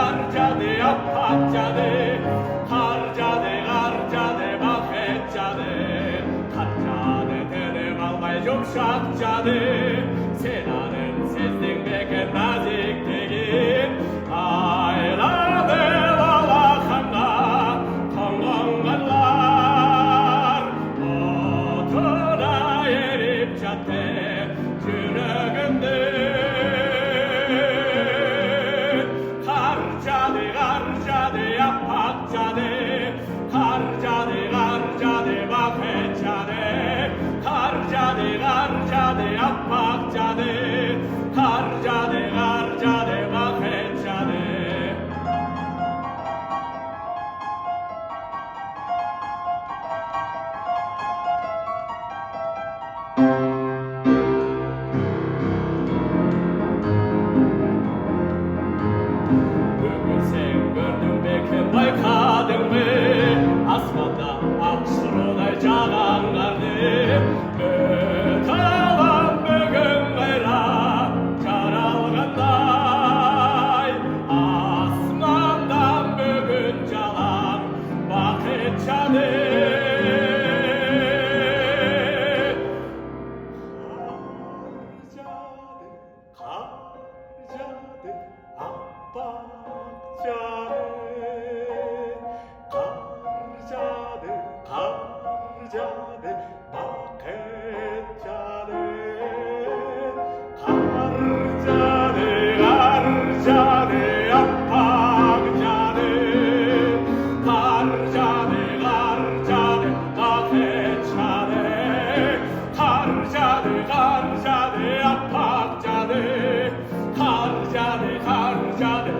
garcade, appacciade, garcade, garcade, baketcade, garcade, tene malmay yumuşakcade, sena는 sesling beken nazik tegin, ayrade valakanlar, kongonganlar, otuna erip cadde, günögündür. Garcade, appacciade, garcade, garcade, baketcade, garcade, garcade, appacciade, garcade, garcade, baketcade. Sen gördün belki baykadın mı? Asmanda akşırılay canan kardı. Ötalan bugün gayra caralganday. Asmandan bugün calan vakit çadı. Garcade, appacciade, garcade, baketcade, garcade, garcade, appacciade, garcade, garcade, baketcade, garcade, garcade, appacciade, garcade, garcade.